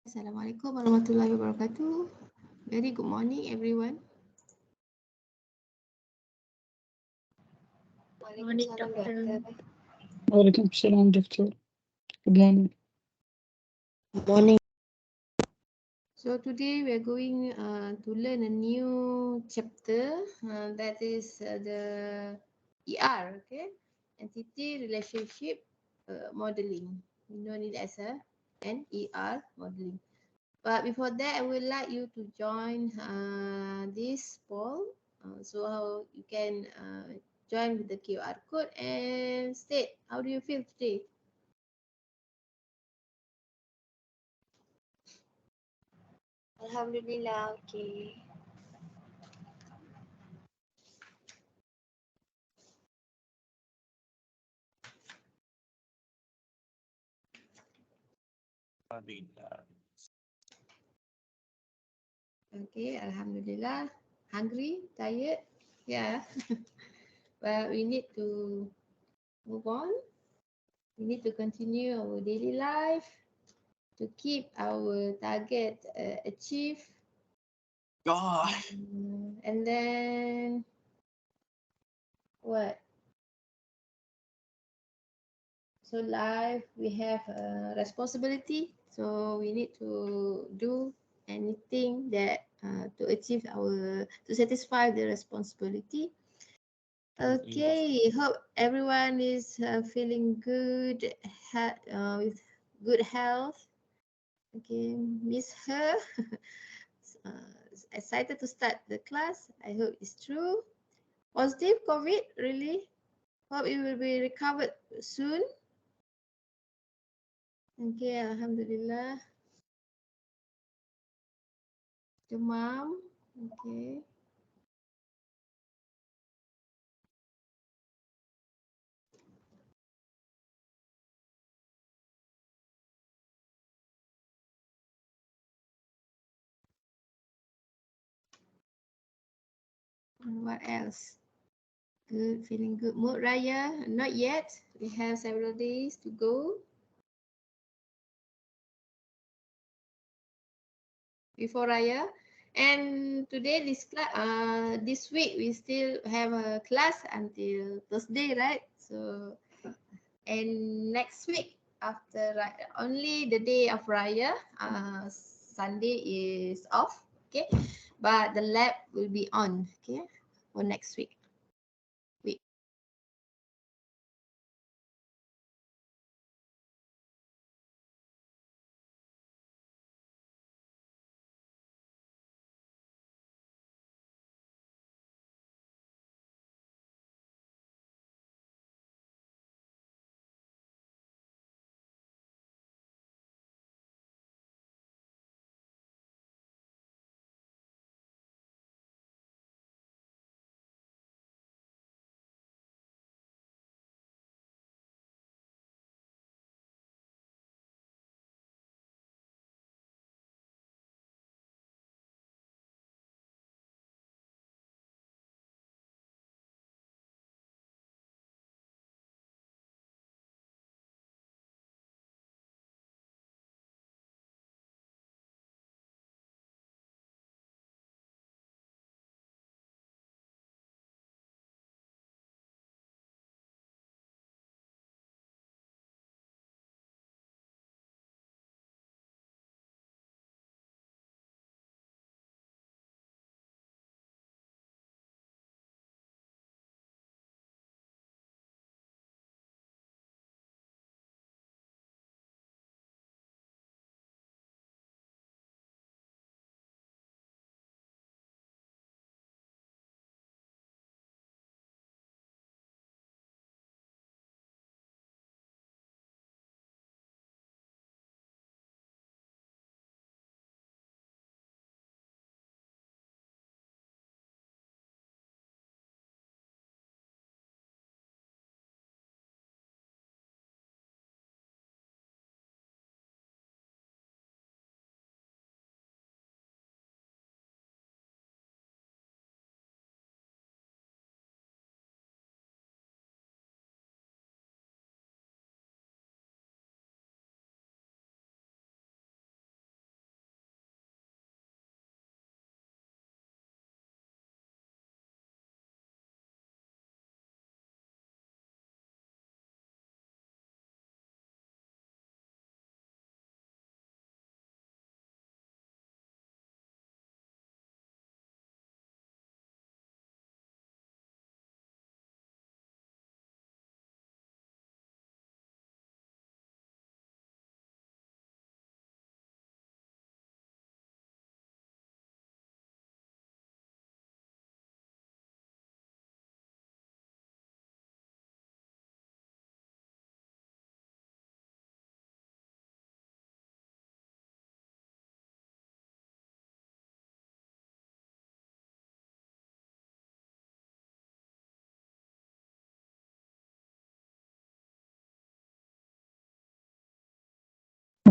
Assalamualaikum warahmatullahi wabarakatuh. Very good morning, everyone. Morning, doctor. وعليكم السلام دكتور. Good morning. Morning. So today we are going to learn a new chapter that is the ER, okay, entity relationship modeling. We know it as a NER modeling. But before that, I would like you to join this poll, so how you can join with the QR code and state how do you feel today. Alhamdulillah, okay. Okay, Alhamdulillah. Hungry, tired, yeah. But we need to move on. We need to continue our daily life to keep our target achieved. And then what? So life, we have a responsibility. So we need to do anything that to achieve to satisfy the responsibility. Okay, hope everyone is feeling good, with good health. Okay, miss her. uh, Excited to start the class. I hope it's true. Positive COVID, really? Hope it will be recovered soon. Okay, Alhamdulillah. Demam. Okay. And what else? Good, feeling good. Mood Raya, not yet. We have several days to go before Raya. And today, this week, we still have a class until Thursday, right? So, and next week, only the day of Raya, Sunday is off, okay? But the lab will be on, okay, for next week.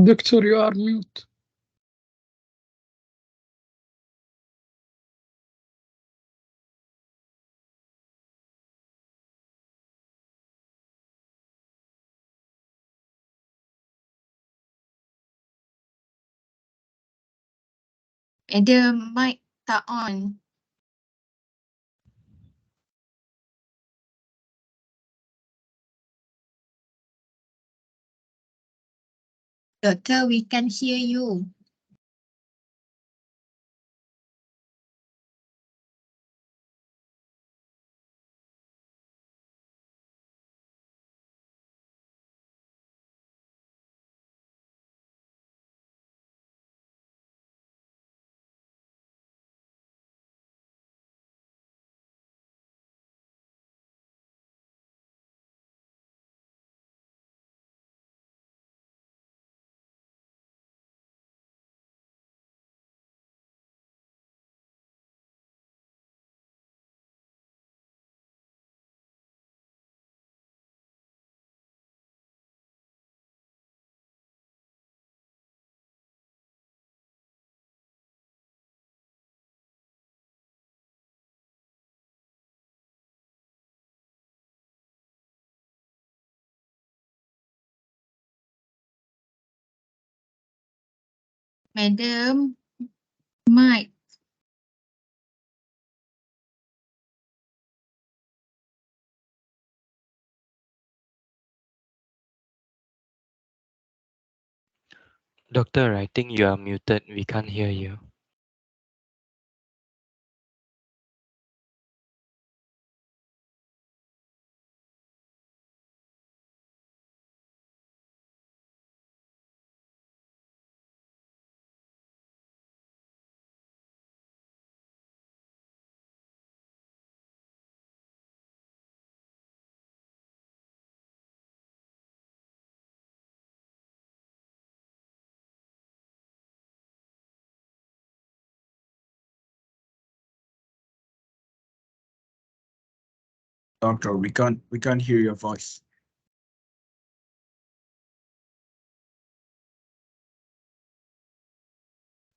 Doctor, you are mute. Ada mic tak on. Doctor, we can hear you. Madam, mic. Doctor, I think you are muted. We can't hear you. Doctor, we can't hear your voice.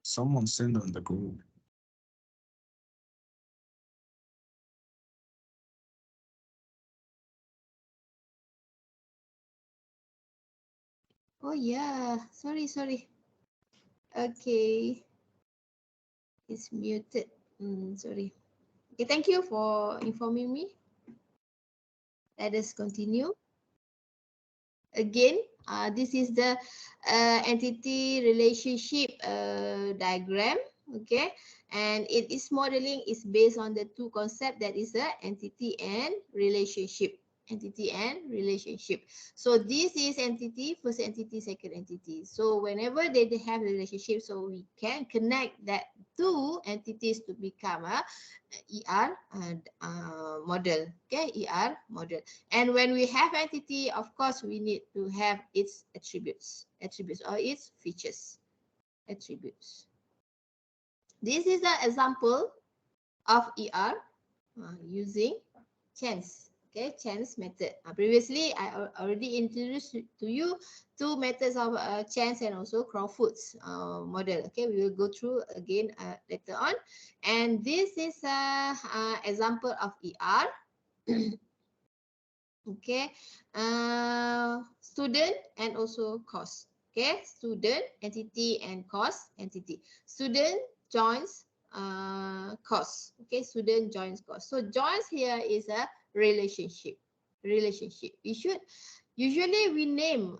Someone send on the group. Oh yeah, sorry. Okay, it's muted. Sorry. Okay, thank you for informing me. Let us continue. Again, this is the entity relationship diagram. Okay, and its modeling is based on the two concepts, that is the entity and relationship. Entity and relationship. So this is entity, first entity, second entity. So whenever they have a relationship, so we can connect that two entities to become a ER model. Okay, ER model. And when we have entity, of course, we need to have its attributes or its features, attributes. This is an example of ER using chance. Okay, chance method. Previously, I already introduced to you two methods of chance and also Crawford's model. Okay, we will go through again later on. And this is an example of ER. Okay, student and also course. Okay, student entity and course entity. Student joins course. Okay, student joins course. So joins here is a relationship. Usually we name,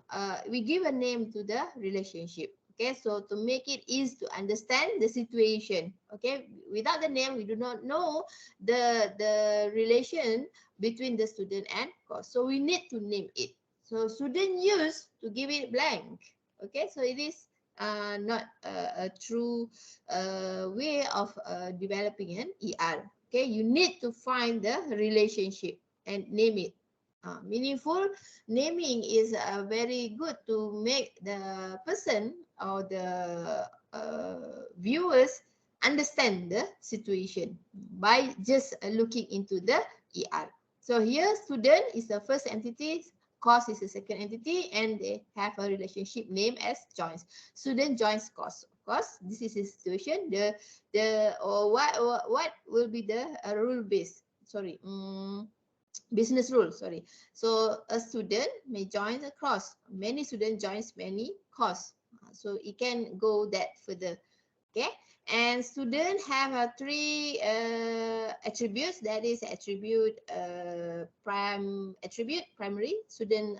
we give a name to the relationship. Okay, so to make it easy to understand the situation. Okay, without the name, we do not know the relation between the student and course. So we need to name it. So student use to give it blank. Okay, so it is not a true way of developing an ER. Okay, you need to find the relationship and name it. Meaningful naming is very good to make the person or the viewers understand the situation by just looking into the ER. So here student is the first entity, course is a second entity, and they have a relationship name as joins. Student joins course. Of course, this is a situation. What will be the rule base? Sorry, business rule. Sorry. So a student may join a course. Many students joins many course. So it can go that further. Okay. And students have three attributes. That is attribute primary student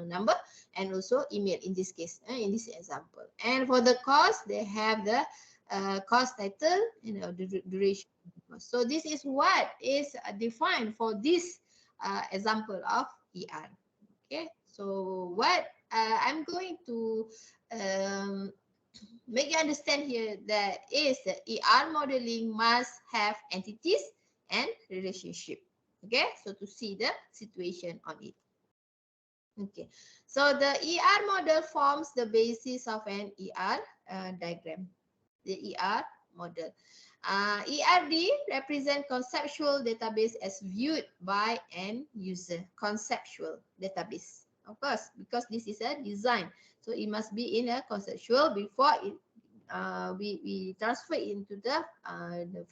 number, and also email in this case, in this example. And for the course, they have the course title, the duration. So this is what is defined for this example of ER. Okay. So what I'm going to make you understand here that is the ER modeling must have entities and relationship. Okay, so to see the situation on it. Okay, so the ER model forms the basis of an ER diagram. The ER model. ERD represent conceptual database as viewed by an user. Conceptual database. Of course, because this is a design. So it must be in a conceptual before it we transfer into the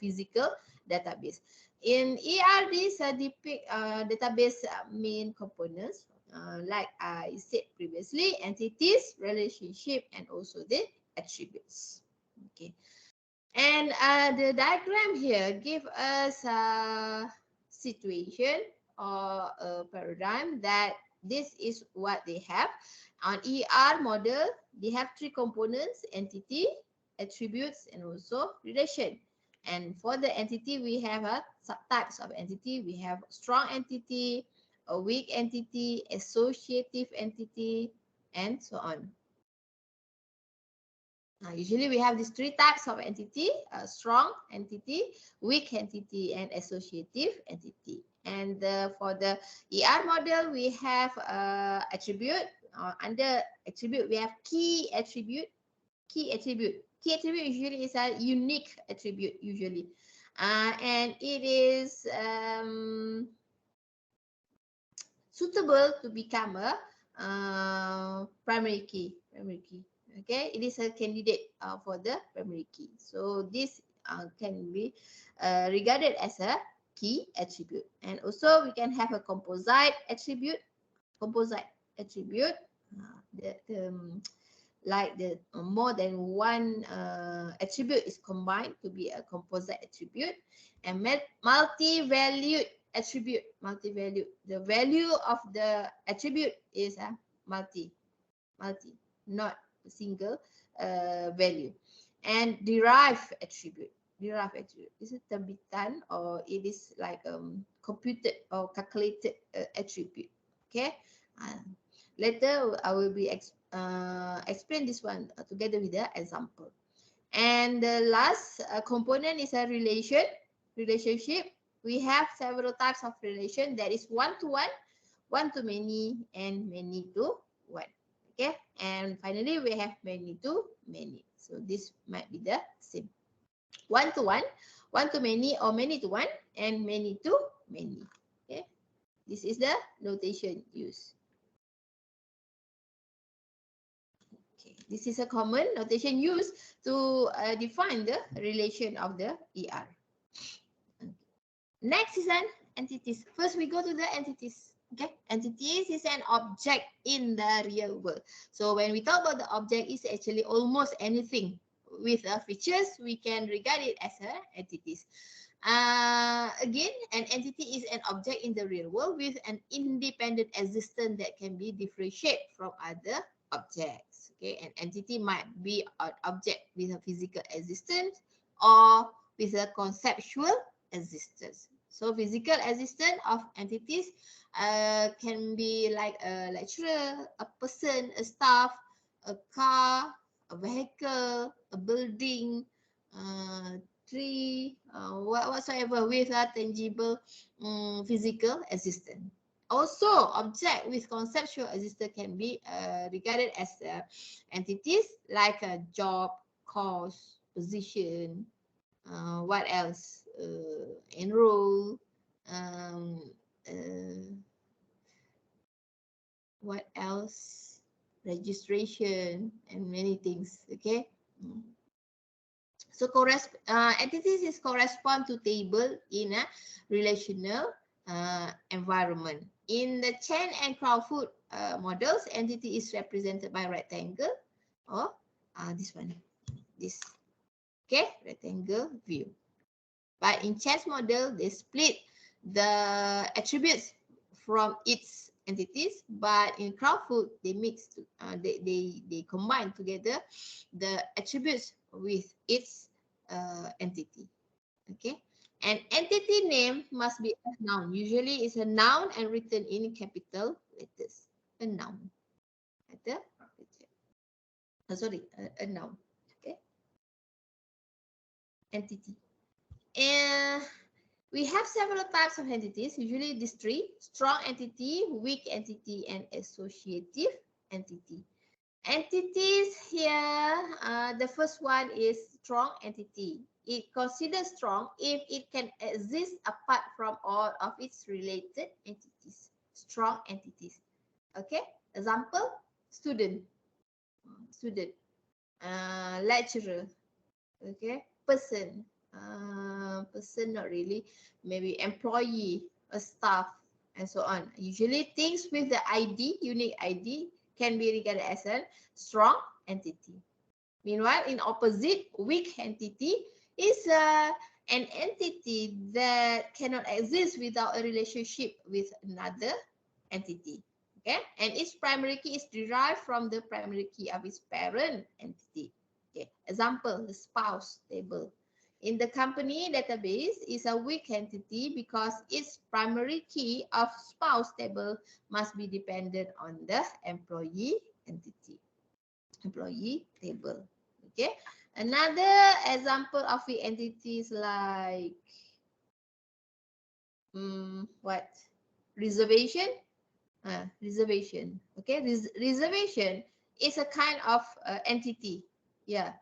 physical database. In ERDs, depict database main components like I said previously, entities, relationship, and also the attributes. Okay, and the diagram here give us a situation or a paradigm that this is what they have. On ER model, they have three components: entity, attributes, and also relation. And for the entity, we have subtypes of entity. We have strong entity, a weak entity, associative entity, and so on. Usually we have these three types of entity: strong entity, weak entity, and associative entity. And for the ER model, we have attribute. Under attribute, we have key attribute. Key attribute usually is a unique attribute usually, and it is suitable to become a primary key. Okay, it is a candidate for the primary key. So this can be regarded as a key attribute. And also we can have a composite attribute. Like the more than one attribute is combined to be a composite attribute. And multi-valued attribute. The value of the attribute is a multi, not a single value. And derived attribute is it terbitan, or it is like computed or calculated attribute. Okay, later I will be explain this one together with the example. And the last component is a relationship. We have several types of relation. That is one-to-one, one-to-many, and many-to-one. Okay, and finally we have many-to-many. So this might be the same. One-to-one, one-to-many, or many-to-one, and many-to-many. Okay, this is the notation used. Okay, this is a common notation used to define the relation of the ER. Okay. Next is an entities. First, we go to the entities. Okay, entities is an object in the real world. So when we talk about the object, it's actually almost anything with features. We can regard it as entities. Again, an entity is an object in the real world with an independent existence that can be differentiated from other objects. Okay, an entity might be an object with a physical existence or with a conceptual existence. So physical existence of entities can be like a lecturer, a person, a staff, a car, a vehicle, a building, tree, whatsoever with a tangible physical existence. Also, object with conceptual existence can be regarded as entities like a job, course, position, what else? Enroll, What else? Registration and many things. Okay. So entities is correspond to table in a relational environment. In the Chen and Crawford models, entity is represented by rectangle or this one, this. Okay, rectangle view. But in Chen's model, they split the attributes from its entities, but in Crawford, they they combine together the attributes with its entity. Okay, an entity name must be a noun. Usually, it's a noun and written in capital letters. A noun. A noun. Okay, entity. And we have several types of entities, usually these three: strong entity, weak entity, and associative entity. Entities here, the first one is strong entity. It considers strong if it can exist apart from all of its related entities. Strong entities. Okay, example, student, lecturer, okay, person, person not really, maybe employee, a staff, and so on. Usually things with the ID, unique ID, can be regarded as a strong entity. Meanwhile, in opposite, weak entity is an entity that cannot exist without a relationship with another entity. Okay, and its primary key is derived from the primary key of its parent entity. Okay, example, the spouse table. In the company database is a weak entity because its primary key of spouse table must be dependent on the employee entity, employee table. Okay, another example of weak entities like what? Reservation. Reservation. Okay, reservation is a kind of entity. Yeah,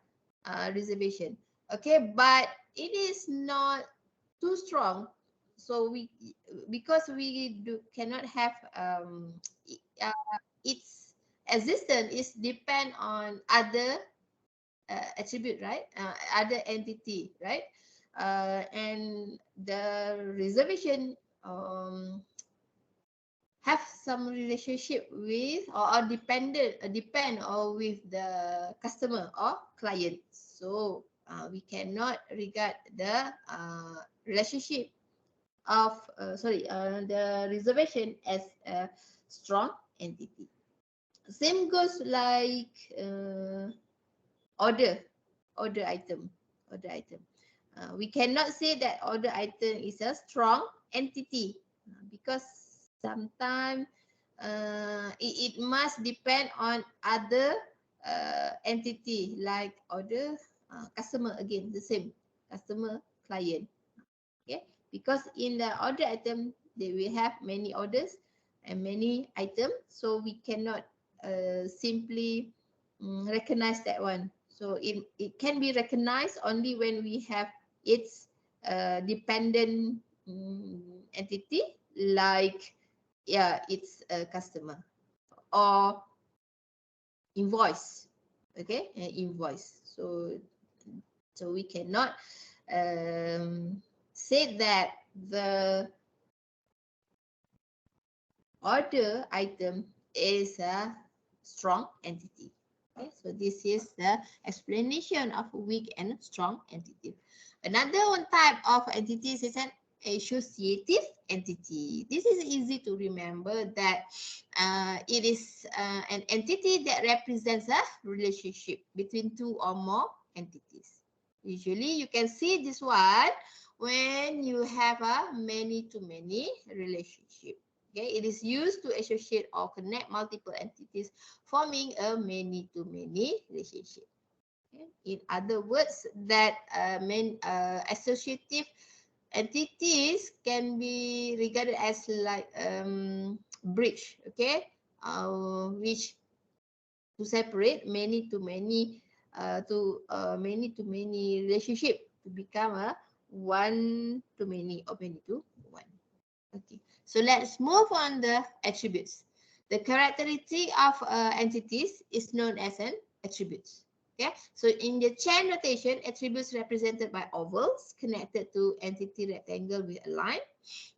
reservation. Okay, but it is not too strong. So because we cannot have its existence is depend on other attribute, right? Other entity, right? And the reservation have some relationship with or depend or with the customer or client. So we cannot regard the relationship of the reservation as a strong entity. Same goes like order item. We cannot say that order item is a strong entity because sometimes it must depend on other entity like order, customer, again the same, customer, client. Okay, because in the order item they will have many orders and many items, so we cannot simply recognize that one. So it can be recognized only when we have its dependent entity, like it's a customer or invoice. Okay, invoice. So we cannot say that the order item is a strong entity. Okay, so this is the explanation of weak and strong entity. Another one type of entities is an associative entity. This is easy to remember that it is an entity that represents a relationship between two or more entities. Usually you can see this one when you have a many-to-many relationship. Okay, it is used to associate or connect multiple entities, forming a many-to-many relationship. Okay? In other words, that associative entities can be regarded as like bridge. Okay, which to separate many-to-many many-to-many relationship to become a one-to-many or many-to-one. Okay, so let's move on the attributes. The characteristic of entities is known as an attributes. Okay, so in the chain notation, attributes represented by ovals connected to entity rectangle with a line,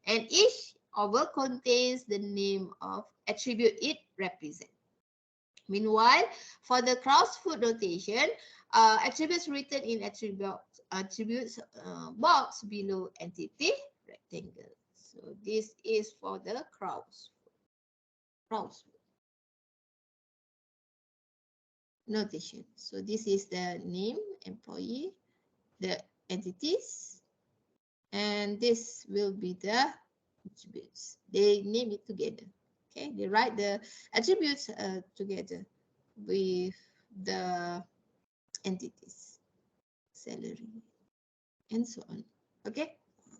and each oval contains the name of attribute it represents. Meanwhile, for the cross-foot notation, attributes written in attributes box below entity rectangle. So this is for the cross notation. So this is the name, employee, the entities, and this will be the attributes. They name it together. Okay, they write the attributes together with the entities, salary, and so on. Okay,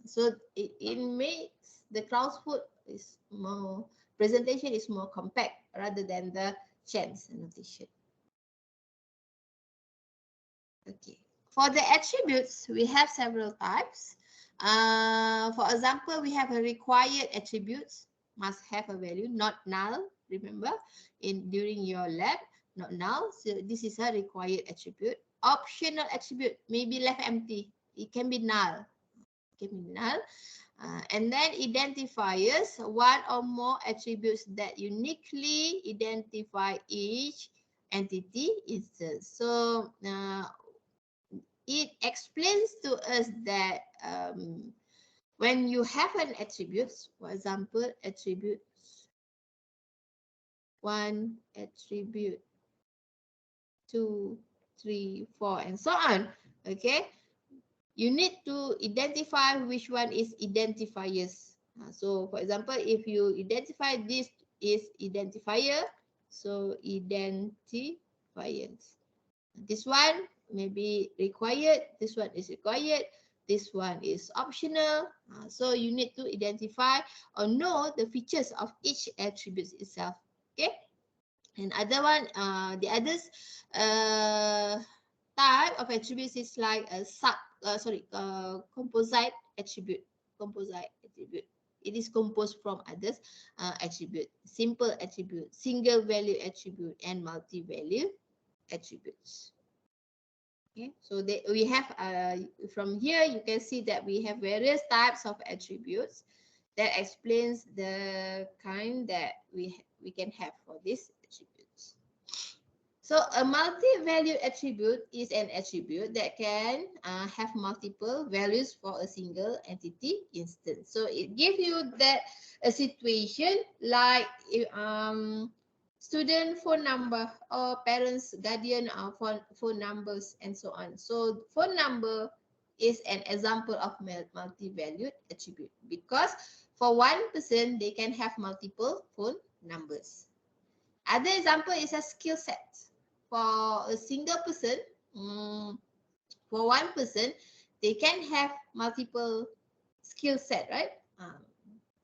so it makes the cross-foot is more presentation is more compact rather than the chains notation. Okay, for the attributes, we have several types. For example, we have a required attributes, must have a value, not null. Remember, during your lab, not null. So this is a required attribute. Optional attribute may be left empty. It can be null. It can be null. And then identifiers, one or more attributes that uniquely identify each entity instance. So it explains to us that when you have an attributes, for example, attributes 1, attribute 2, 3, 4, and so on. Okay, you need to identify which one is identifiers. So, for example, if you identify this is identifier, so identifiers. This one may be required, this one is required, this one is optional. So you need to identify or know the features of each attribute itself. Okay, and other one, the others type of attributes is like a composite attribute. Composite attribute. It is composed from others attribute, simple attribute, single value attribute, and multi-value attributes. Okay, so we have from here you can see that we have various types of attributes that explains the kind that we can have for these attributes. So a multi-value attribute is an attribute that can have multiple values for a single entity instance. So it gives you that a situation like student phone number or parents guardian phone numbers and so on. So phone number is an example of multi-valued attribute because for one person they can have multiple phone numbers. Other example is a skill set. For a single person, for one person, they can have multiple skill set, right?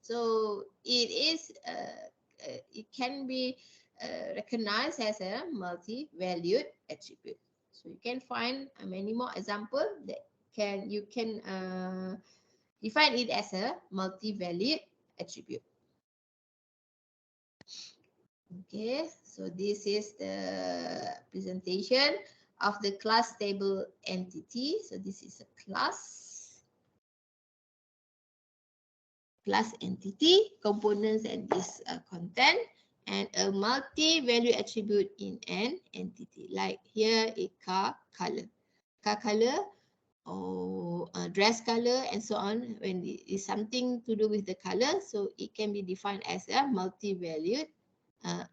So it can be recognized as a multi-valued attribute. So you can find many more examples that you can define it as a multi-valued attribute. Okay, so this is the presentation of the class table entity. So this is a class entity, components, and this content, and a multi-value attribute in an entity. Like here, a car color or dress color, and so on. When it is something to do with the color, so it can be defined as a multi-valued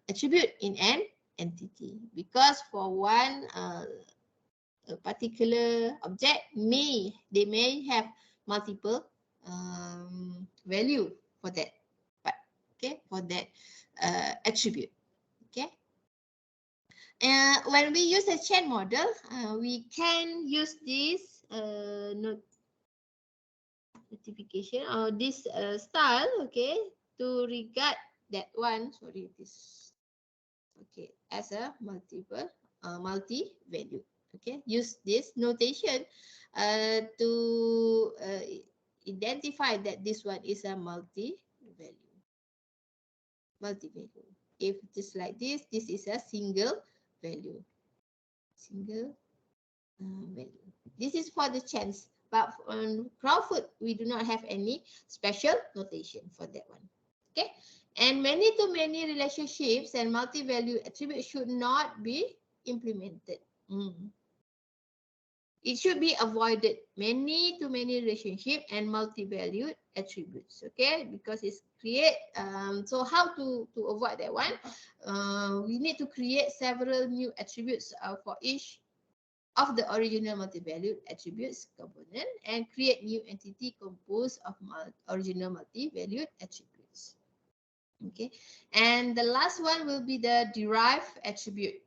attribute in an entity, because for one a particular object they may have multiple value for that, but okay, for that attribute. Okay, when we use a chain model, we can use this notification or this style, okay, to regard that one, sorry, this, okay, as a multi-value. Okay, use this notation to identify that this one is a multi-value. if just like this is a single value. Single value. This is for the chance, but on Crowdfoot we do not have any special notation for that one. Okay, and many-to-many relationships and multi-value attributes should not be implemented. It should be avoided, many-to-many relationship and multi-valued attributes. Okay, because it's create. So how to avoid that one? We need to create several new attributes for each of the original multi-valued attributes component and create new entity composed of original multi-valued attributes. Okay, and the last one will be the derived attribute.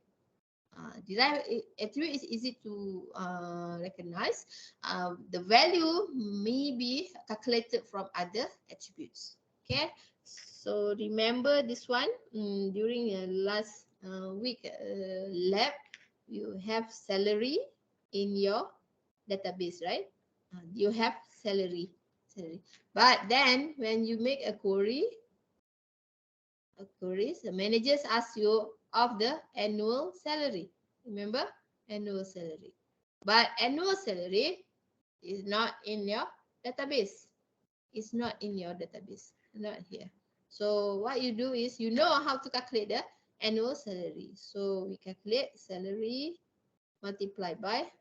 Derived attribute is easy to recognize. The value may be calculated from other attributes. Okay, so remember this one during the last week lab. You have salary in your database, right? You have salary. But then when you make a query, the managers ask you of the annual salary. Remember, annual salary. But annual salary is not in your database. It's not in your database, not here. So what you do is you know how to calculate the annual salary. So we calculate salary multiplied by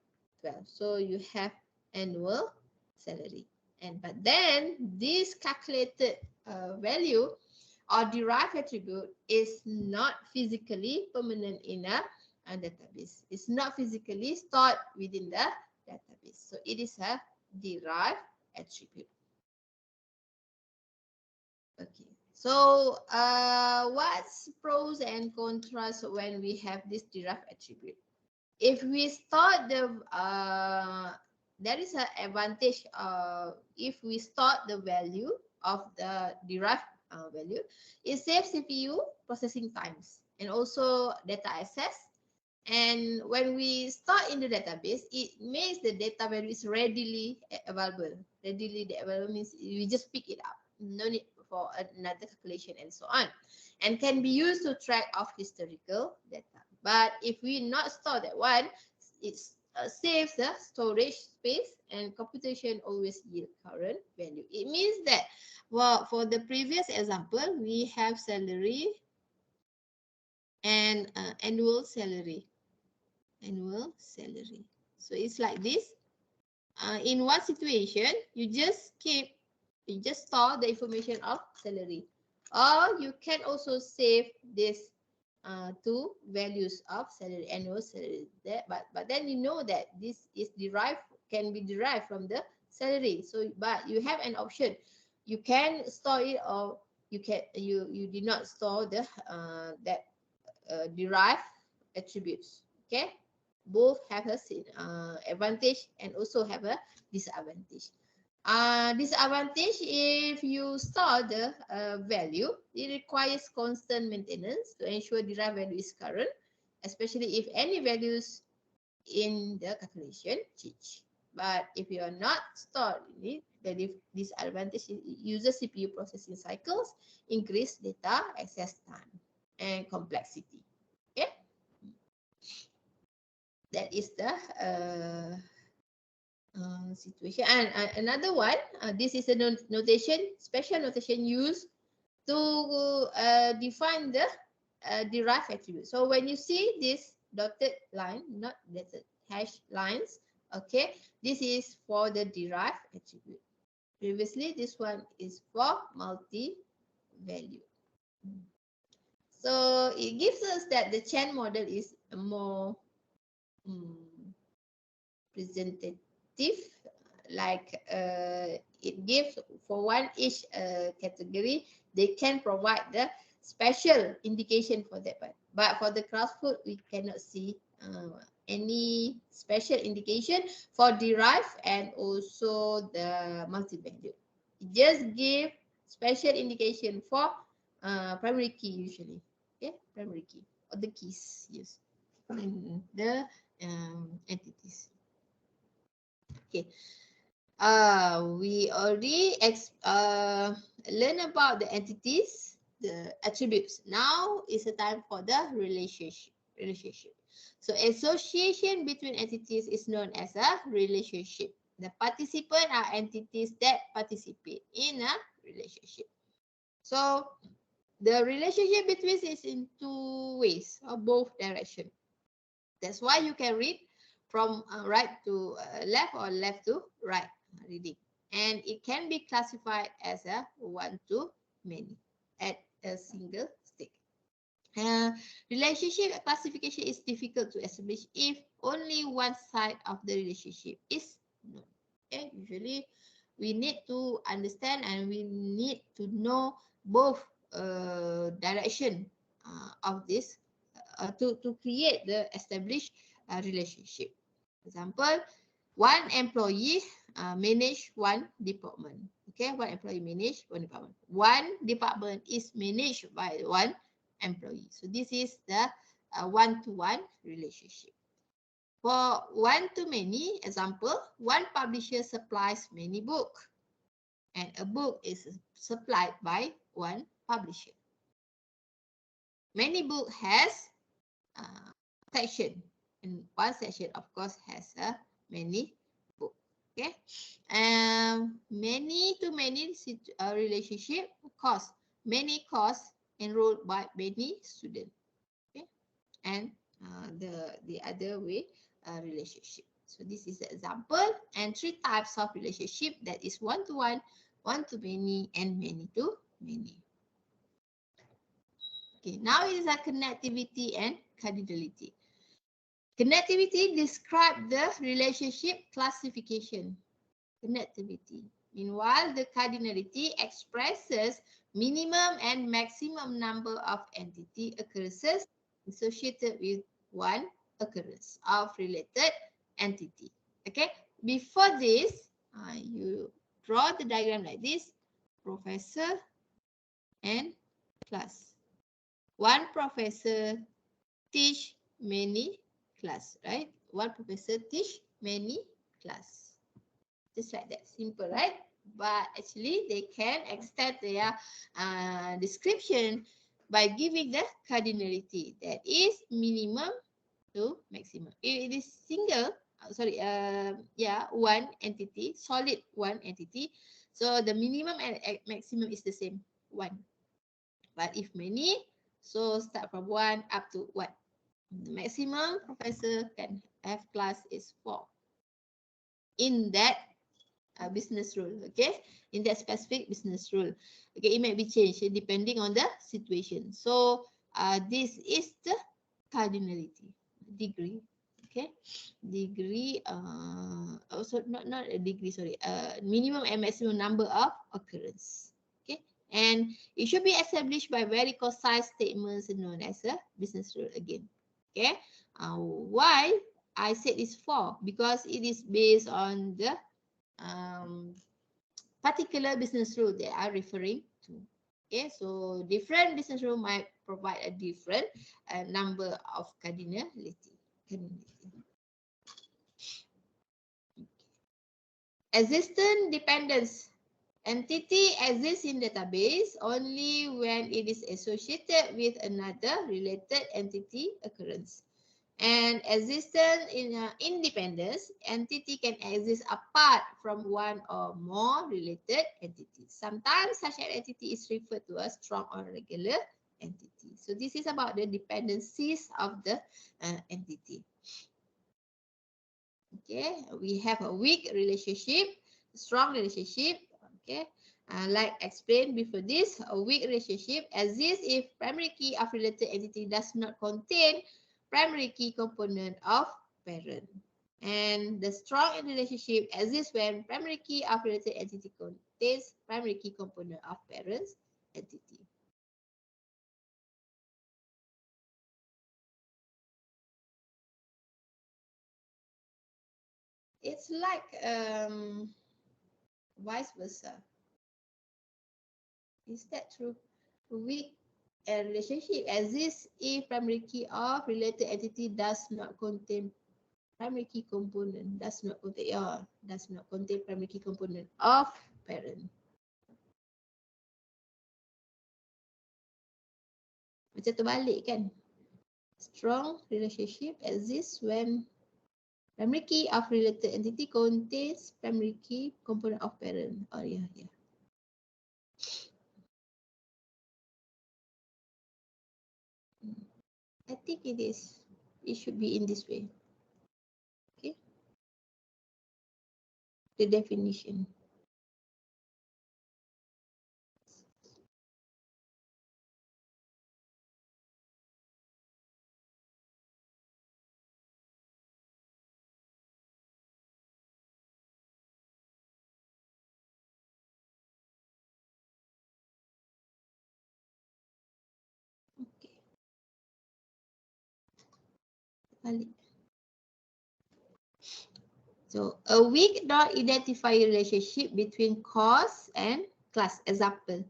12. So you have annual salary. But then this calculated value or derived attribute is not physically permanent in a database. It's not physically stored within the database. So it is a derived attribute. Okay. So what's pros and contras when we have this derived attribute? If we store the there is an advantage if we store the value of the derived value. It saves CPU processing times and also data access. And when we store in the database, it makes the data value is readily available. Readily available means we just pick it up. No need for another calculation and so on. And can be used to track of historical data. But if we not store that one, it saves the storage space and computation always yield current value. It means that, well, for the previous example, we have salary and annual salary. Annual salary. So it's like this. In one situation, you just store the information of salary. Or you can also save this two values of salary, annual salary. But then you know that this is can be derived from the salary. So, but you have an option. You can store it, or you did not store the derived attributes. Okay, both have a advantage and also have a disadvantage. Disadvantage, if you store the value, it requires constant maintenance to ensure derived value is current, especially if any values in the calculation change. But if you are not stored in it, the disadvantage uses CPU processing cycles, increase data access time and complexity. Okay, that is the situation. And another one, this is a notation, special notation used to define the derived attribute. So when you see this dotted line, not dotted hash lines, okay, this is for the derived attribute. Previously, this one is for multi-value. So it gives us that the Chen model is more presentative, like it gives for each category, they can provide the special indication for that one. But for the Crowdfoot, we cannot see any special indication for derived and also the multi-value. It just give special indication for primary key usually. Okay, primary key or the keys used in the entities. Okay, we already learn about the entities the attributes. Now is the time for the relationship. So association between entities is known as a relationship. The participant are entities that participate in a relationship. So the relationship between is in two ways or both direction. That's why you can read from right to left or left to right reading. And it can be classified as a one-to-many at a single stick. Relationship classification is difficult to establish if only one side of the relationship is known. Okay? Usually, we need to understand and we need to know both direction of this to create the established relationship. Example, one employee manage one department. Okay, one employee manage one department. One department is managed by one employee. So this is the one-to-one relationship. For one-to-many, example, one publisher supplies many books, and a book is supplied by one publisher. Many book has section, and one section, of course, has many book. Okay, many-to-many relationship cost many course enrolled by many students. Okay, and the other way relationship. So this is the example, and three types of relationship, that is one-to-one, one-to-many, and many-to-many. Okay, now it is a connectivity and cardinality. Connectivity describes the relationship classification. Connectivity. Meanwhile, the cardinality expresses minimum and maximum number of entity occurrences associated with one occurrence of related entity. Okay, before this, you draw the diagram like this: professor and class. One professor teach many class, right? One professor teach many class. Just like that, simple, right? But actually, they can extend their description by giving the cardinality, that is minimum to maximum. If it is single, one entity, solid one entity, so the minimum and maximum is the same, one. But if many, so start from one up to one. The maximum professor can have class is 4 in that business rule. Okay, in that specific business rule. Okay, it may be changed depending on the situation. So this is the cardinality degree. Okay, degree also not a degree, sorry, minimum and maximum number of occurrence. Okay, and it should be established by very concise statements known as a business rule again. Okay, why I said it's 4? Because it is based on the particular business rule they are referring to. Okay, so different business rule might provide a different number of cardinality. Existent dependence. Entity exists in database only when it is associated with another related entity occurrence. And existence in independence, entity can exist apart from one or more related entities. Sometimes such an entity is referred to as strong or regular entity. So this is about the dependencies of the entity. Okay, we have a weak relationship, strong relationship. Okay, like explained before this, a weak relationship exists if primary key of related entity does not contain primary key component of parent. And the strong relationship exists when primary key of related entity contains primary key component of parent's entity. It's like vice versa. Is that true? Weak relationship exists if primary key of related entity does not contain primary key component, does not contain primary key component of parent. Macam terbalik kan. Strong relationship exists when primary key of related entity contains primary key component of parent. Oh yeah, yeah. I think it is. It should be in this way. Okay. The definition. Okay. Balik. So a weak non-identified relationship between course and class. Example.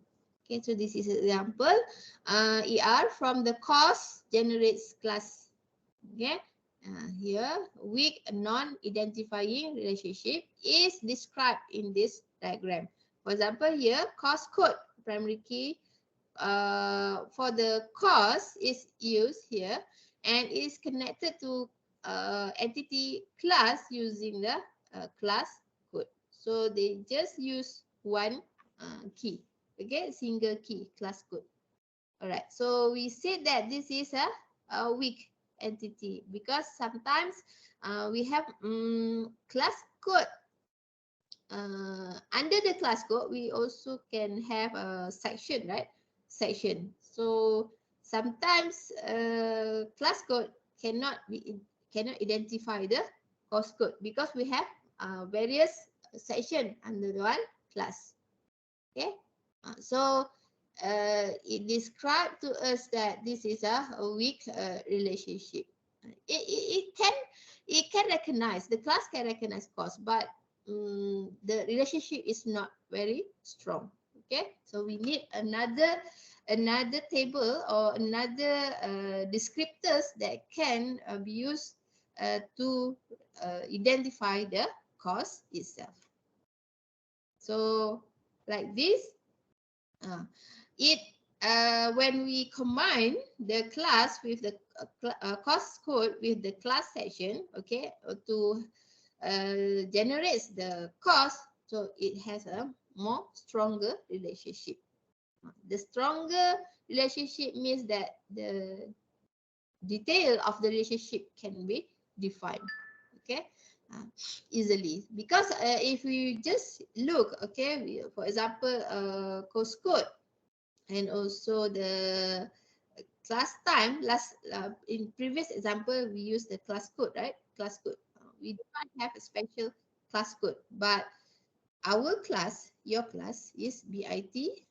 Okay, so this is an example. ER from the course generates class. Okay. Here, weak non-identifying relationship is described in this diagram. For example, here course code primary key for the course is used here and is connected to entity class using the class code. So they just use one key, okay, single key class code. All right, so we said that this is a weak entity because sometimes we have class code. Under the class code, we also can have a section, right? Section. So sometimes class code cannot identify the course code because we have various section under the one class. Okay. So it described to us that this is a weak relationship. It can recognize, the class can recognize course, but the relationship is not very strong. Okay, so we need another table or another descriptors that can be used to identify the course itself. So like this, when we combine the class with the course code with the class section, okay, to generates the course, so it has a more stronger relationship. The stronger relationship means that the detail of the relationship can be defined, okay, easily. Because if we just look, okay, for example, course code and also the class time, in previous example, we use the class code, right? Class code. We do not have a special class code, but our class, your class is BIT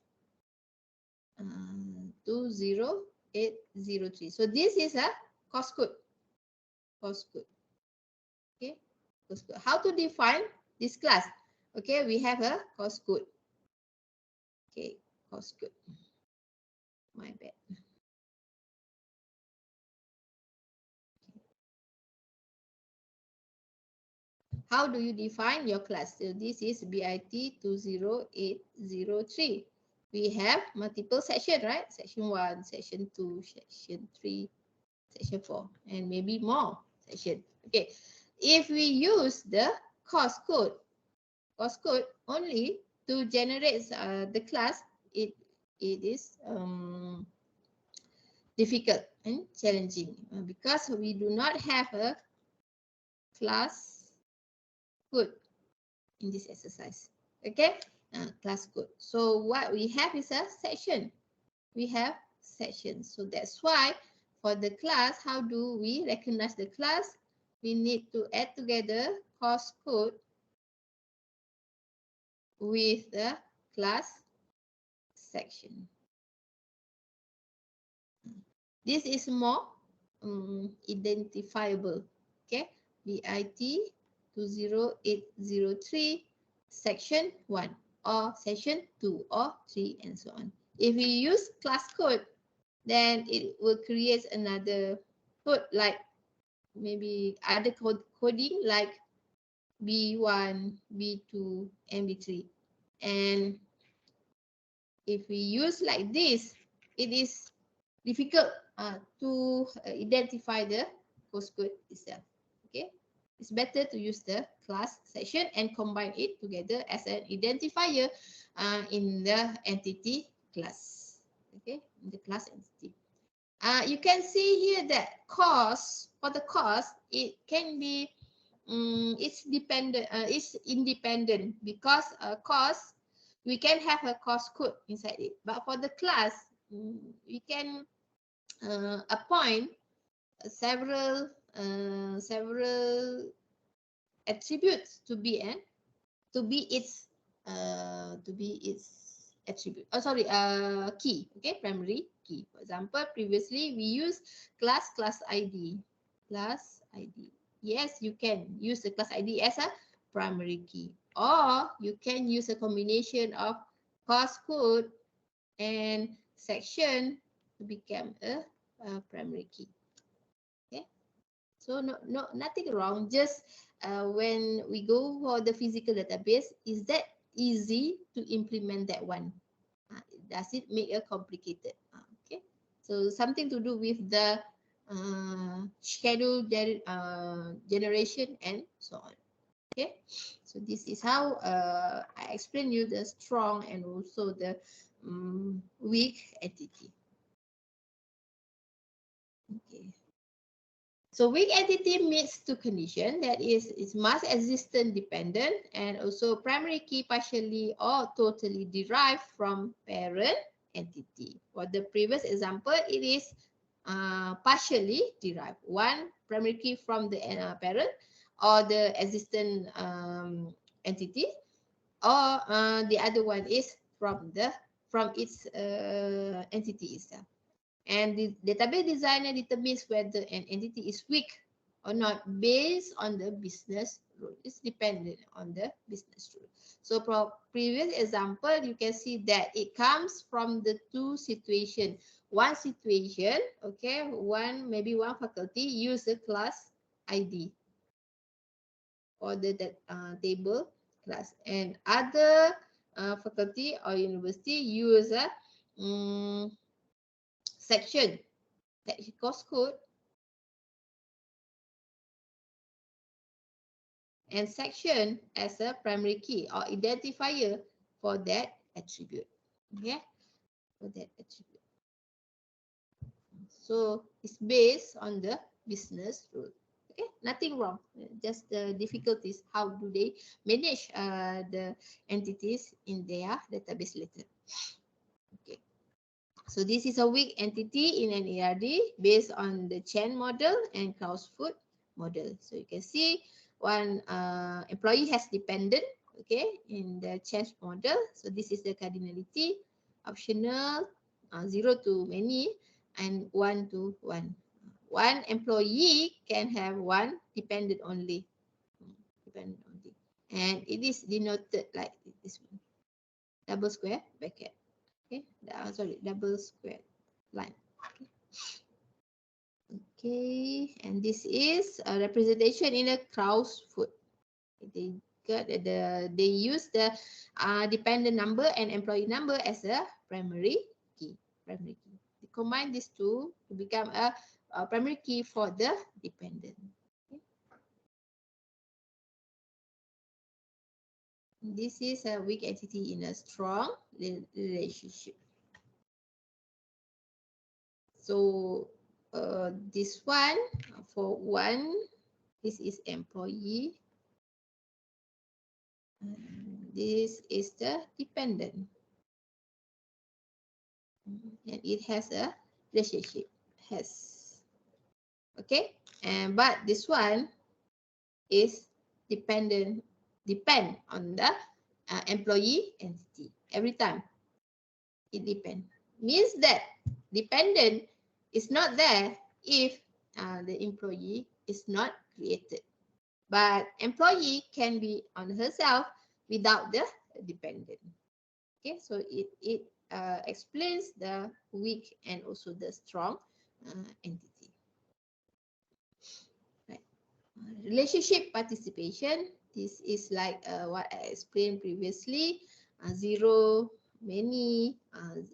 20803. So this is a course code. Course code. Okay. Course code. How to define this class? Okay, we have a course code. Okay, course code. My bad. How do you define your class? So this is BIT 20803. We have multiple section, right? Section 1, section 2, section 3, section 4, and maybe more section. Okay. If we use the course code only to generate the class, it is difficult and challenging because we do not have a class code in this exercise. Okay, class code. So what we have is a section. We have sections. So that's why for the class, how do we recognize the class? We need to add together course code with the class section. This is more identifiable. Okay, BIT 20803 section 1 or section 2 or 3 and so on. If we use class code, then it will create another code like maybe other coding like B1, B2, and B3. And if we use like this, it is difficult to identify the postcode itself. Okay, it's better to use the class section and combine it together as an identifier in the entity class. Okay, in the class entity. You can see here that cost, for the cost, it can be it's independent because cost, we can have a cost code inside it, but for the class we can appoint several attributes to be its attribute. Oh, sorry, key. Okay, primary key. For example, previously we use class ID. Class ID. Yes, you can use the class ID as a primary key, or you can use a combination of course code and section to become a primary key. Okay, so nothing wrong. Just when we go for the physical database, is that easy to implement that one? Does it make it complicated? Okay, so something to do with the schedule generation and so on. Okay, so this is how I explain you the strong and also the weak entity. Okay. So weak entity meets two conditions, that is, it must existent dependent and also primary key partially or totally derived from parent entity. For the previous example, it is partially derived. One primary key from the parent or the existent entity, or the other one is from its entity itself. And the database designer determines whether an entity is weak or not based on the business rule. It's dependent on the business rule. So for previous example, you can see that it comes from the two situations. One situation, okay, maybe one faculty use a class ID or the table class, and other faculty or university use a section, that course code and section as a primary key or identifier for that attribute. Okay, for that attribute. So it's based on the business rule. Okay, nothing wrong. Just the difficulties. How do they manage the entities in their database later? Okay. So this is a weak entity in an ERD based on the chain model and Clausewitz model. So you can see one employee has dependent, okay, in the change model. So this is the cardinality, optional, 0 to many, and 1 to 1. One employee can have one dependent only. And it is denoted like this one, double square bracket. Okay, sorry, double square line. Okay, and this is a representation in a Clausewitz. They use the dependent number and employee number as a primary key. They combine these two to become a primary key for the dependent. Okay. This is a weak entity in a strong relationship. So this one, for one, this is employee. This is the dependent. And it has a relationship. Okay, but this one is depend on the employee entity. Every time it depends. Means that dependent is not there if the employee is not created. But employee can be on herself without the dependent. Okay, so it explains the weak and also the strong entity. Right. Relationship participation. This is like what I explained previously. 0, many,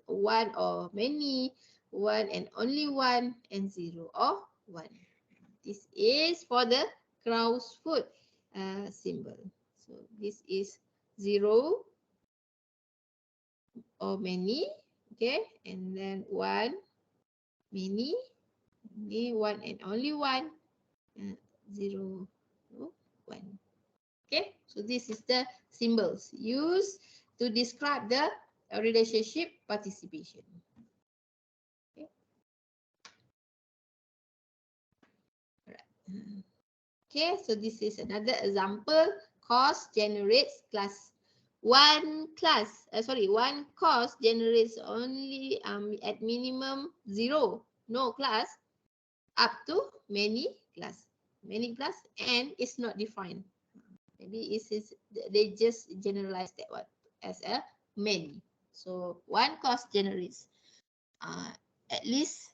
1 or many, one and only one, and 0 or 1. This is for the crow's foot symbol. So this is 0 or many, okay, and then 1, many, one and only one, 0, 1. Okay, so this is the symbols used to describe the relationship participation. Okay, okay, so this is another example. Course generates class. One course generates only at minimum 0, no class, up to many class, and it's not defined. Maybe they just generalize that one as a many. So one course generates at least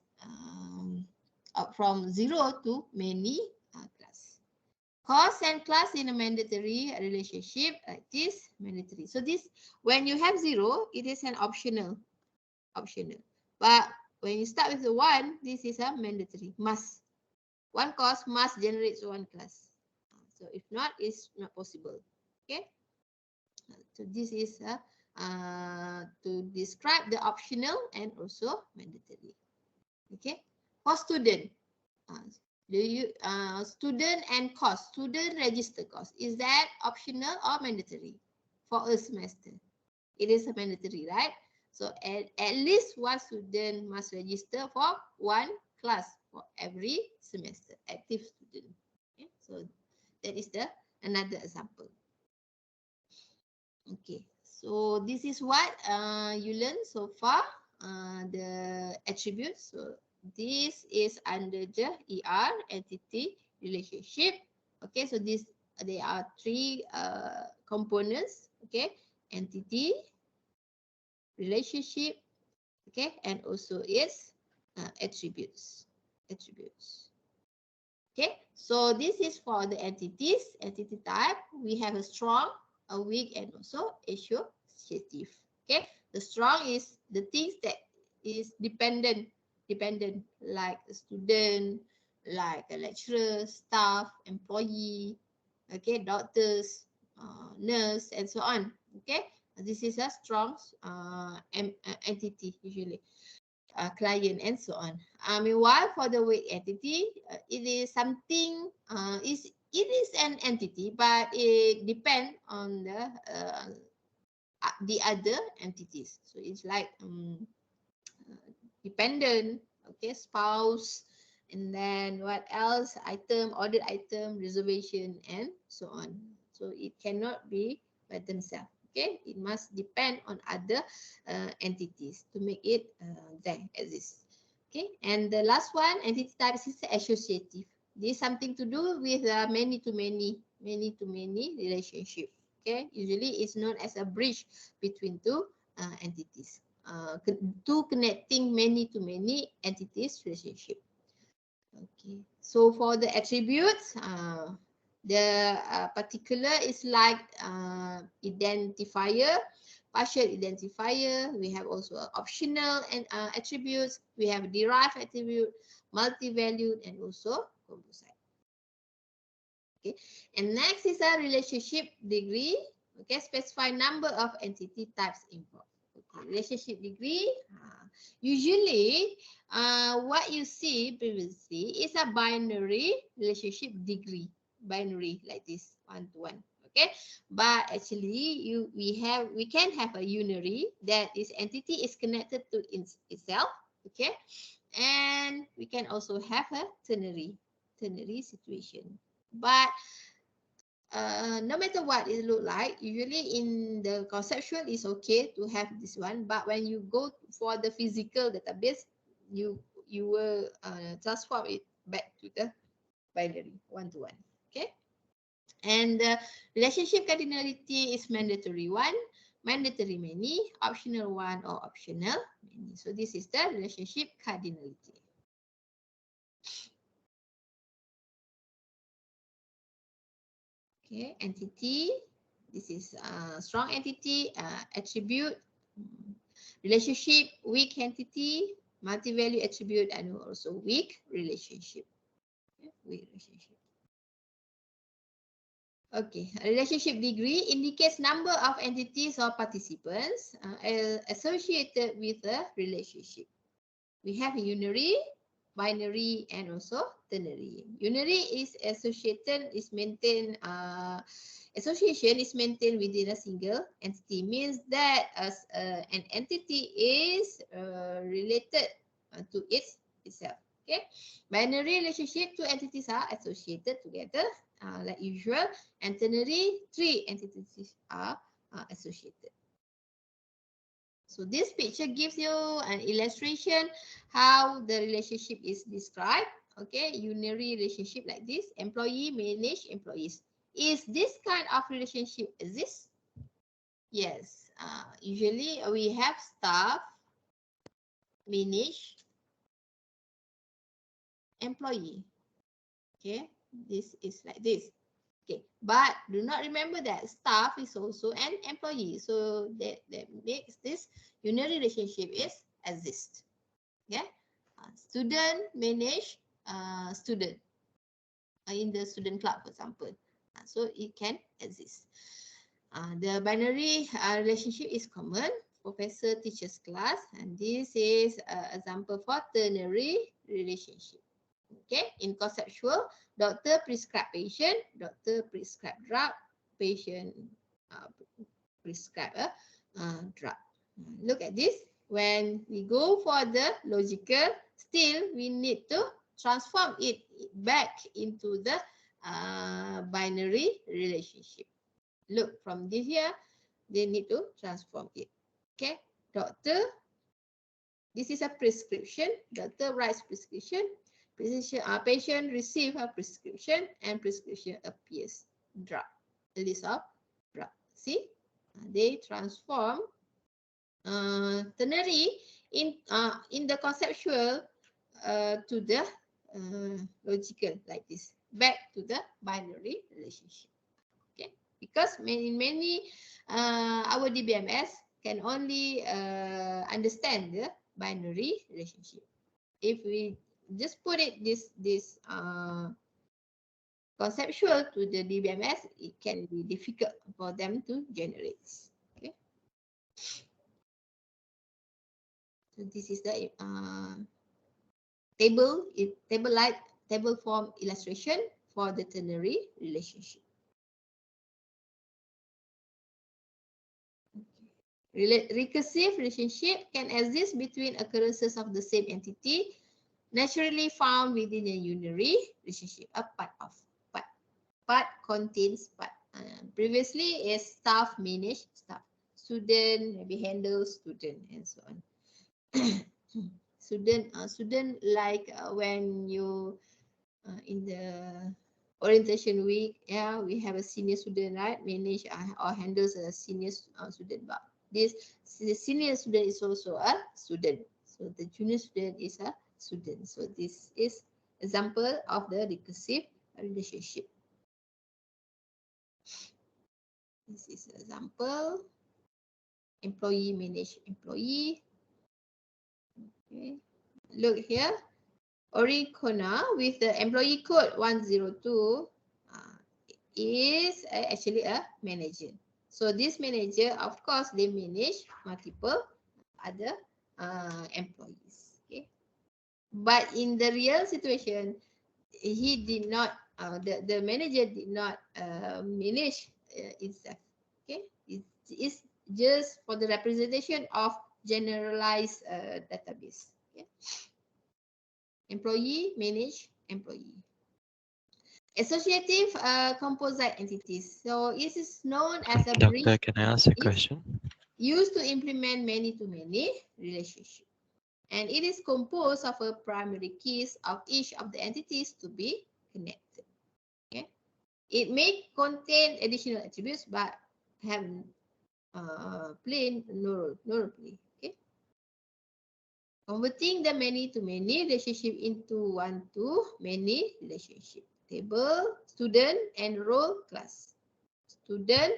from 0 to many class. Course and class in a mandatory relationship like this, mandatory. So this, when you have 0, it is an optional. But when you start with the 1, this is a mandatory, must. One course must generate one class. So if not, it's not possible. Okay. So this is to describe the optional and also mandatory. Okay. For student, student and course, student register course, is that optional or mandatory for a semester? It is a mandatory, right? So at least one student must register for one class for every semester, active student. Okay, so that is another example. Okay, so this is what you learned so far, the attributes. So this is under the ER, entity, relationship. Okay, so there are three components. Okay, entity, relationship, okay, and also its attributes. Okay, so this is for the entities, entity type. We have a strong, a weak, and also associative. Okay, the strong is the things that is dependent, like a student, like a lecturer, staff, employee, okay, doctors, nurse, and so on. Okay, this is a strong entity usually. Client and so on. Meanwhile, for the weak entity, it is something. It is an entity, but it depends on the other entities. So it's like dependent, okay, spouse, and then what else? Item, ordered item, reservation, and so on. So it cannot be by themselves. Okay, it must depend on other entities to make it there exist. Okay, and the last one, entity type is associative. This is something to do with many to many relationship. Okay, usually it's known as a bridge between two entities. To connecting many to many entities relationship. Okay, so for the attributes, the particular is like identifier, partial identifier. We have also optional and attributes. We have derived attribute, multi-valued, and also composite. Okay, and next is a relationship degree. Okay, specify number of entity types involved. Okay, relationship degree. Usually, what you see previously is a binary relationship degree. Binary like this, 1 to 1. Okay, but actually we can have a unary, that is entity is connected to itself. Okay, and we can also have a ternary situation. But no matter what it look like, usually in the conceptual it's okay to have this one, but when you go for the physical database, you will transform it back to the binary, 1 to 1. Okay, and the relationship cardinality is mandatory 1, mandatory many, optional 1, or optional many. So this is the relationship cardinality. Okay, entity, this is strong entity, attribute, relationship, weak entity, Multi-value attribute and also weak relationship. Okay, weak relationship. Okay, a relationship degree indicates number of entities or participants associated with a relationship. We have unary, binary, and also ternary. Unary is association is maintained. Association is maintained within a single entity. Means that as an entity is related to itself. Okay, binary relationship, two entities are associated together like usual, and ternary, three entities are associated. So this picture gives you an illustration how the relationship is described. Okay, unary relationship like this, employee manage employees. Is this kind of relationship exist? Yes, usually we have staff manage employee. Okay, this is like this. Okay, but do not remember that staff is also an employee. So that makes this unary relationship is exist. Okay, student manage student in the student club, for example. So it can exist. The binary relationship is common. Professor teaches class, and this is example for ternary relationship. Okay, in conceptual, doctor prescribe patient, doctor prescribe drug, patient prescribe a drug. Look at this. When we go for the logical, still we need to transform it back into the binary relationship. Look from this here, they need to transform it. Okay, doctor, this is a prescription. Doctor writes prescription. Patient receive a prescription, and prescription appears drug. A list of drug. See, they transform ternary in the conceptual to the logical like this, back to the binary relationship. Okay, because in many our DBMS can only understand the binary relationship. If we just put it this conceptual to the DBMS, it can be difficult for them to generate. Okay. So this is the table form illustration for the ternary relationship. Recursive relationship can exist between occurrences of the same entity, naturally found within a unary relationship. A part contains part. Previously is staff manage staff, student maybe handle student, and so on. Student like when you in the orientation week, yeah, we have a senior student, right? Manage or handles a senior student, but the senior student is also a student. So the junior student is a student. So this is example of the recursive relationship. This is example. Employee manage employee. Okay. Look here. Oricona with the employee code 102 is actually a manager. So this manager, of course, they manage multiple other employees. Okay. But in the real situation, he did not. The manager did not manage itself. Okay. It's just for the representation of generalized database. Okay. Employee manage employee. Associative composite entities. So it is known as a bridge. Doctor, can I ask a question? Used to implement many-to-many relationship. And it is composed of a primary keys of each of the entities to be connected. Okay. It may contain additional attributes but have plain no role play. Okay. Converting the many-to-many relationship into one-to-many relationship. Table, student, and role class. Student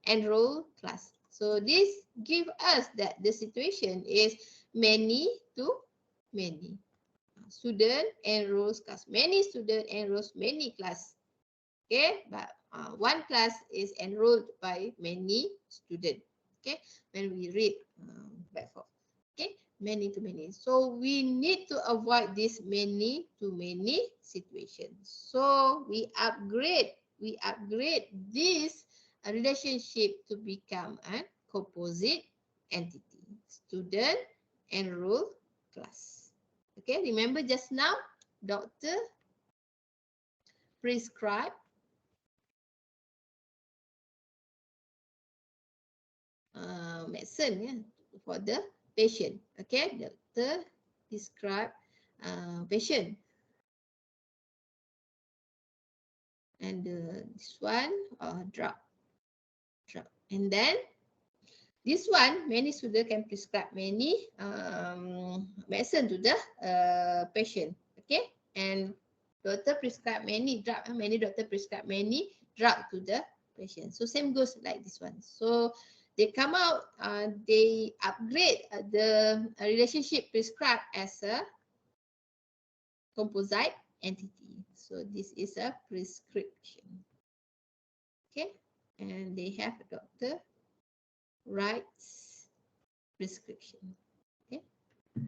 and role class. So this gives us that the situation is many to many. Student enrolls class. Many student enrolls many class. Okay, but one class is enrolled by many students. Okay, when we read back for, okay, many to many. So we need to avoid this many to many situation. So we upgrade this relationship to become a composite entity. Student enroll class. Okay, remember just now, doctor prescribe medicine, yeah, for the patient. Okay, doctor describe patient, and this one drug, and then this one many students can prescribe many medicine to the patient. Okay, and doctor prescribe many drug, many doctor prescribe many drug to the patient. So same goes like this one. So they come out, they upgrade the relationship prescribed as a composite entity. So this is a prescription. Okay, and they have a doctor writes prescription. Okay,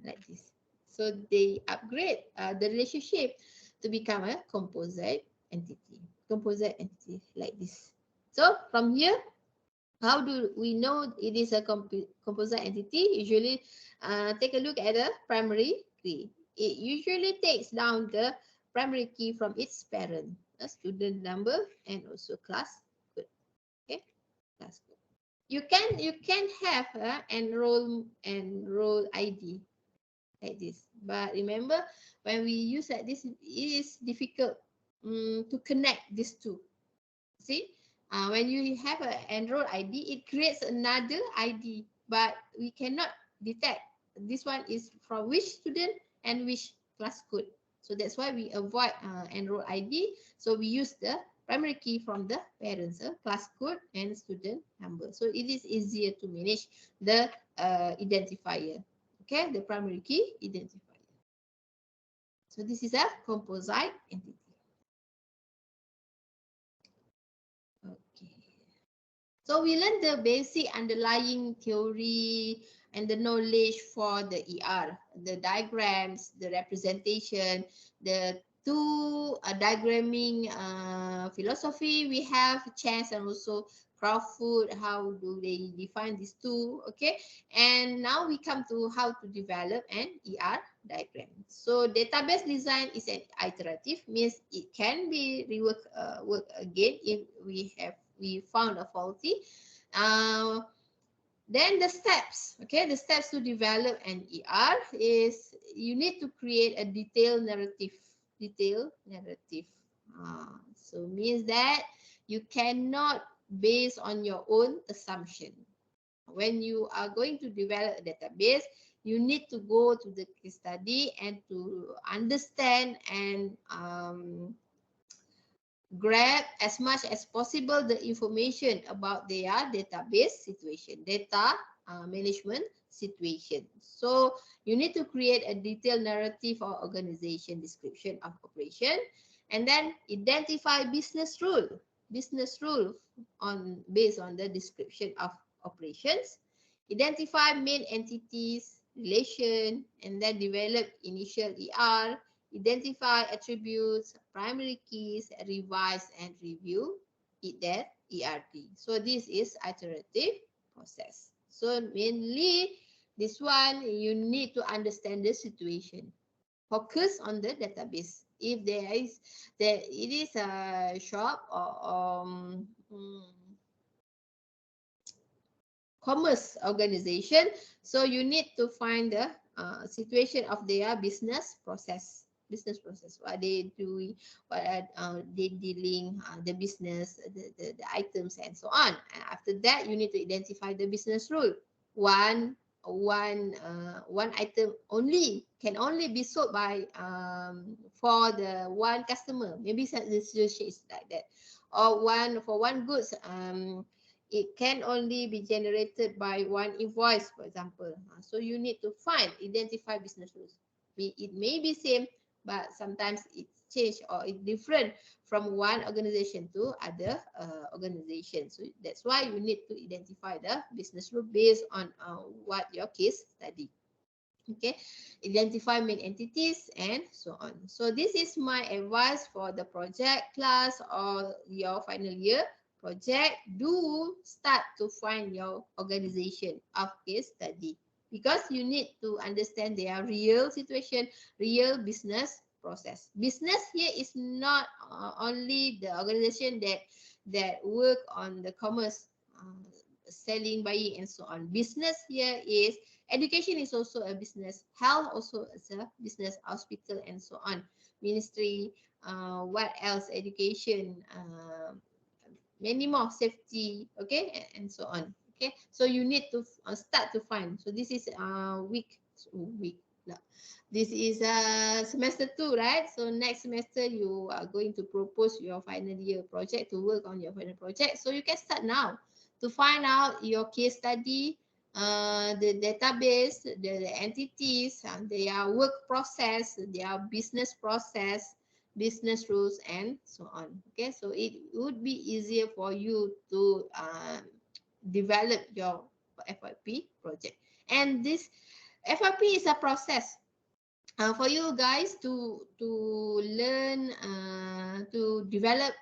like this. So they upgrade the relationship to become a composite entity. Composite entity like this. So from here, how do we know it is a composite entity? Usually, take a look at the primary key. It usually takes down the primary key from its parent, a student number, and also class code. Okay, class code. You can have enroll ID like this, but remember when we use like this, it is difficult to connect these two. See, when you have an enroll ID, it creates another ID, but we cannot detect this one is from which student and which class code. So that's why we avoid enroll ID. So we use the primary key from the parents, class code and student number. So it is easier to manage the identifier. Okay, the primary key identifier. So this is a composite entity. Okay. So we learned the basic underlying theory and the knowledge for the ER, the diagrams, the representation, the two diagramming philosophy. We have Chance and also Crawford. How do they define these two? Okay, and now we come to how to develop an ER diagram. So database design is an iterative, means it can be rework work again if we found a faulty. Then the steps, okay, the steps to develop an ER is you need to create a detailed narrative. So means that you cannot base on your own assumption. When you are going to develop a database, you need to go to the case study and to understand and grab as much as possible the information about their database situation, data management situation. So you need to create a detailed narrative or organization description of operation, and then identify business rule on based on the description of operations, identify main entities, relation, and then develop initial ER, identify attributes, primary keys, revise and review that ERD. So this is iterative process. So mainly this one, you need to understand the situation. Focus on the database. If it is a shop or commerce organization, so you need to find the situation of their business process. What they doing, what are they dealing, the business, the items and so on. And after that, you need to identify the business rule. One item can only be sold by for the one customer. Maybe the situation is like that. Or one goods, it can only be generated by one invoice, for example. So you need to identify business rules. It may be same, but sometimes it's changed or it's different from one organization to other organization. So that's why you need to identify the business rule based on what your case study. Okay, identify main entities and so on. So this is my advice for the project class or your final year project. Do start to find your organization of case study, because you need to understand their real situation, real business process. Business here is not only the organization that work on the commerce, selling, buying, and so on. Business here is education is also a business. Health also is a business. Hospital and so on. Ministry. What else? Education. Many more. Safety. Okay, and so on. Okay, so you need to start to find. So this is week. This is semester 2, right? So next semester you are going to propose your final year project, to work on your final project. So you can start now to find out your case study, the database, the entities, their work process, their business process, business rules, and so on. Okay, so it would be easier for you to develop your FYP project. And this FYP is a process for you guys to learn, to develop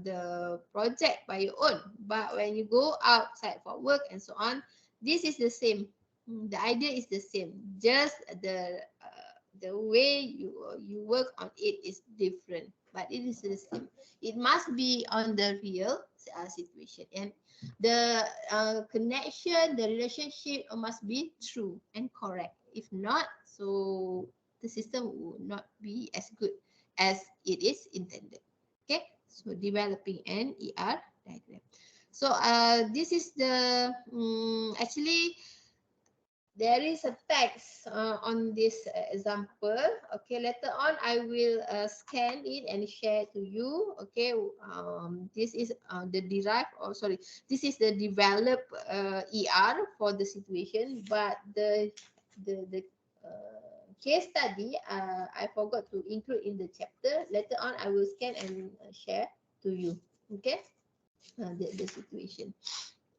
the project by your own. But when you go outside for work and so on, this is the same. The idea is the same. Just the way you work on it is different, but it is the same. It must be on the real situation, and the connection, the relationship must be true and correct. If not, so the system will not be as good as it is intended. Okay, so developing an ER diagram. So this is the actually there is a text on this example. Okay, later on I will scan it and share to you. Okay, this is the derived, or sorry, this is the developed ER for the situation, but the case study I forgot to include in the chapter. Later on I will scan and share to you. Okay, the situation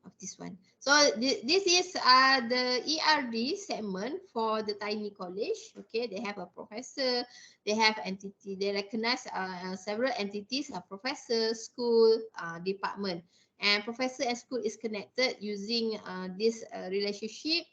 of this one. So this is the ERD segment for the tiny college. Okay, they have a professor, they have entity, they recognize several entities, a professor, school, department, and professor and school is connected using this relationship.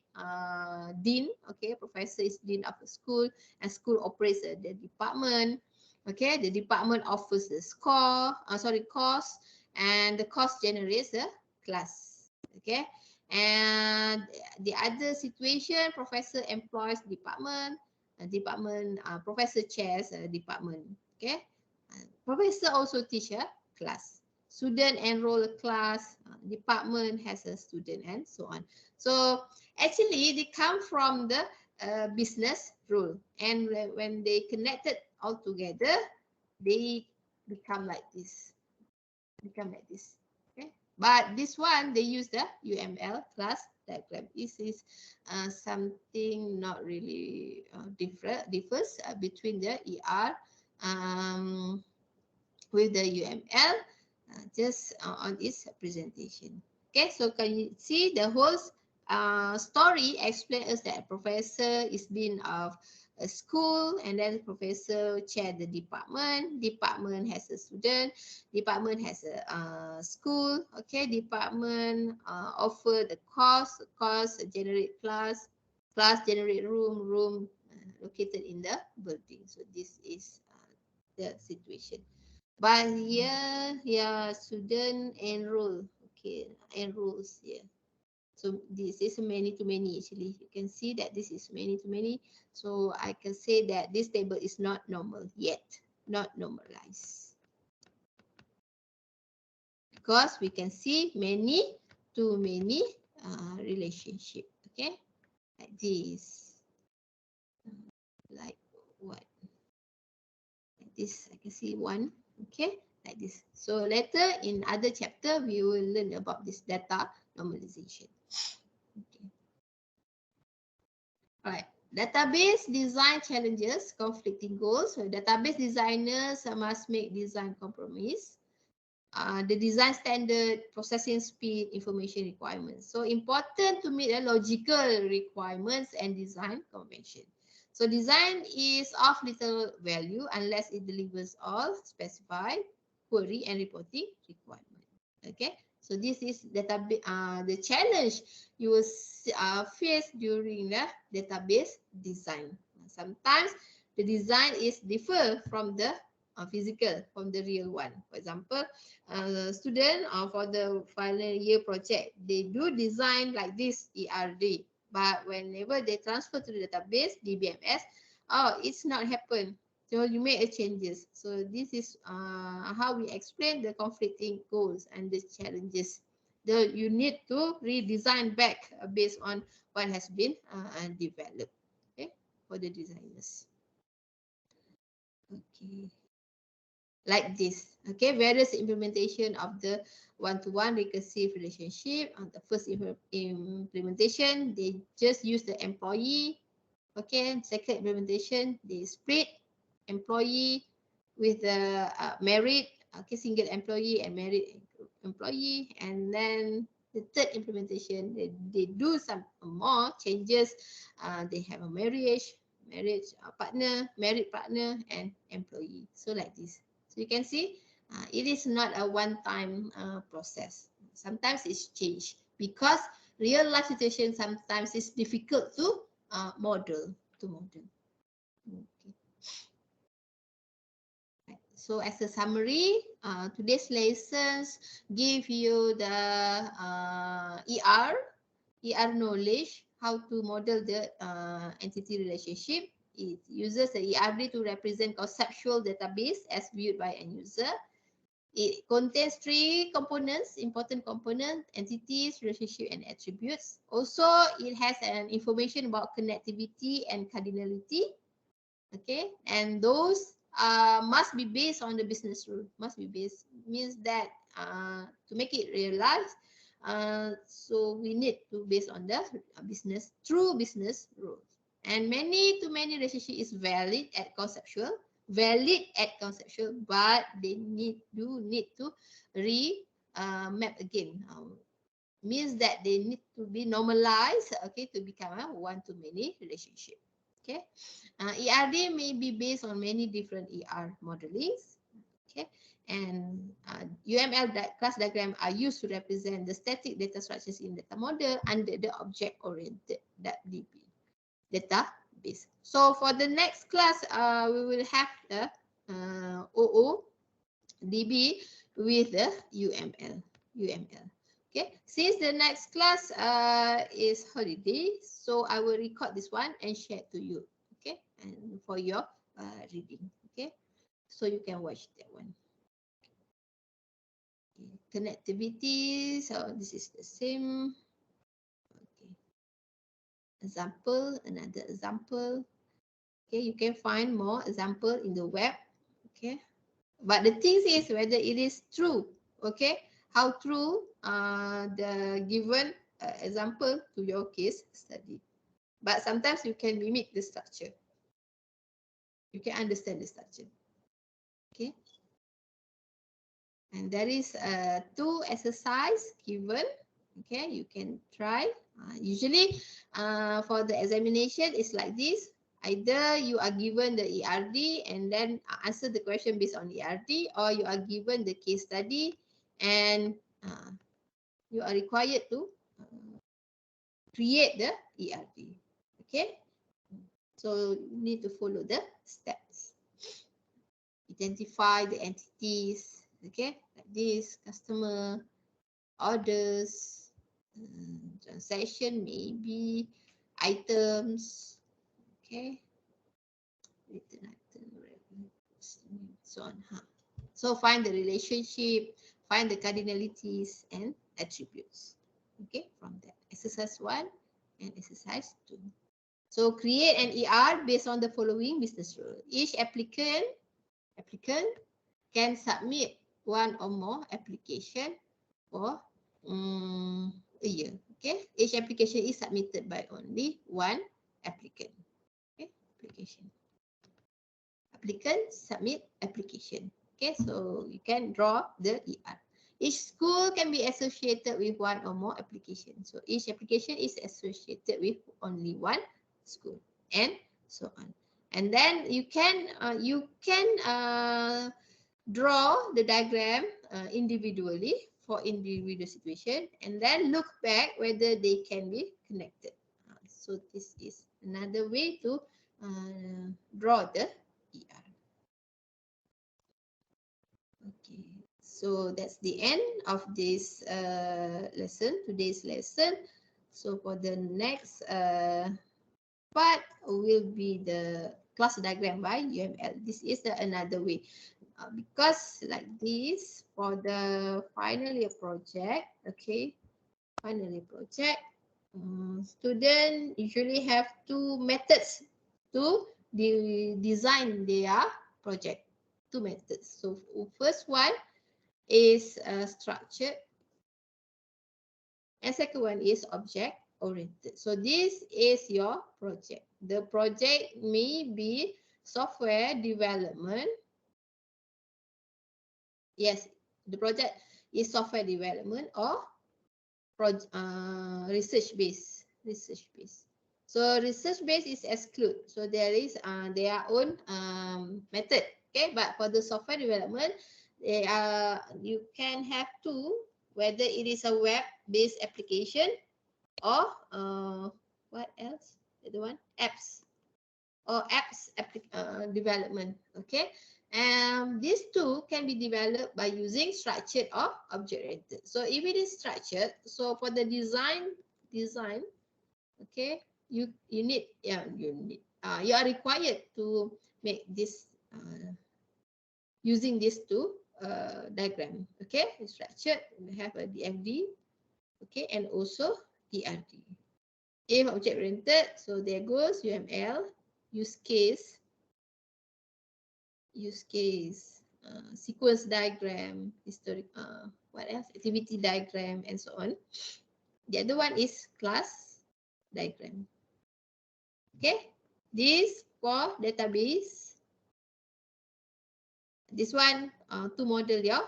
Dean, okay, professor is dean of the school, and school operates the department. Okay, the department offers the course, and the course generates the class. Okay, and the other situation, professor employs department, professor chairs a department. Okay, professor also teach a class, student enroll a class, department has a student, and so on. So actually they come from the business rule, and when they connected all together, they become like this. Okay, but this one they use the UML class diagram. This is something not really differs between the ER with the UML just on its presentation. Okay, so can you see the whole story explains us that professor is dean of a school, and then professor chair the department has a student, department has a school. Okay, department offer the course generate class generate room located in the building. So this is the situation. But here student enroll. Okay, enrolls here. So this is many to many actually. You can see that this is many to many. So I can say that this table is not normal yet, not normalized. Because we can see many to many relationship. Okay, like this. Like what? Like this, I can see one. Okay, like this. So later in other chapter, we will learn about this data normalization. Okay. All right. Database design challenges, conflicting goals. So database designers must make design compromise. The design standard, processing speed, information requirements. So important to meet the logical requirements and design convention. So design is of little value unless it delivers all specified query and reporting requirements. Okay, so this is database. The challenge you will face during the database design. Sometimes the design is differ from the physical, from the real one. For example, student for the final year project, they do design like this ERD, but whenever they transfer to the database DBMS, oh, it's not happen. So you make a changes. So this is how we explain the conflicting goals and the challenges. You need to redesign back based on what has been developed. Okay, for the designers. Okay, like this. Okay, various implementation of the one-to-one recursive relationship. On the first implementation, they just use the employee. Okay, second implementation, they split employee with the merit, okay, single employee and merit employee. And then the third implementation, they do some more changes. They have a marriage partner, merit partner, and employee. So like this. So you can see it is not a one-time process. Sometimes it's changed because real life situation sometimes is difficult to model. Okay. Right. So as a summary, today's lessons give you the ER knowledge, how to model the entity relationship. It uses the ERD to represent conceptual database as viewed by end user. It contains three components, important component, entities, relationship, and attributes. Also, it has an information about connectivity and cardinality. Okay, and those must be based on the business rule. Must be based means that to make it realized, so we need to base on the true business rules. And many to many relationship is valid at conceptual, but they need to map again. Means that they need to be normalized, okay, to become a one-to-many relationship. Okay, ERD may be based on many different ER modelings. Okay, and UML class diagram are used to represent the static data structures in data model under the object-oriented DB database. So for the next class, we will have the OODB with the UML. Okay, since the next class is holiday, so I will record this one and share to you. Okay, and for your reading. Okay, so you can watch that one. Okay. Connectivity. So this is the same. Okay. Example, another example. Okay, you can find more example in the web. Okay, but the thing is whether it is true. Okay, how true the given example to your case study. But sometimes you can mimic the structure. You can understand the structure. Okay. And there is two exercise given. Okay, you can try. Usually for the examination, it's like this. Either you are given the ERD and then answer the question based on ERD, or you are given the case study and you are required to create the ERD. Okay, so you need to follow the steps. Identify the entities. Okay, like this: customer, orders, transaction, maybe items. Okay, written item, so on. So find the relationship, find the cardinalities and attributes. Okay, from that exercise 1 and exercise 2. So create an ER based on the following business rule. Each applicant can submit one or more application for a year. Okay, each application is submitted by only one applicant. application. Applicant submit application. Okay, so you can draw the ER. Each school can be associated with one or more applications. So each application is associated with only one school, and so on. And then you can draw the diagram individually for individual situation, and then look back whether they can be connected. So this is another way to draw the ER. Okay, so that's the end of this lesson, today's lesson. So for the next part will be the class diagram by UML. This is another way. Because like this, for the final year project, okay, final year project, students usually have two methods to design their project. Two methods. So first one is structured, and second one is object oriented. So this is your project. The project may be software development. Yes, the project is software development or research based. So research based is exclude. So there is their own method. Okay, but for the software development, you can have two, whether it is a web based application or what else? The one apps or apps development. Okay. These two can be developed by using structured or object-oriented. So if it is structured, so for the design, okay, you are required to make this using these two diagram. Okay, structured, we have a DFD, okay, and also ERD. If object-oriented, so there goes UML, use case, sequence diagram, historic, what else? Activity diagram, and so on. The other one is class diagram. Okay, this for database. This one to model your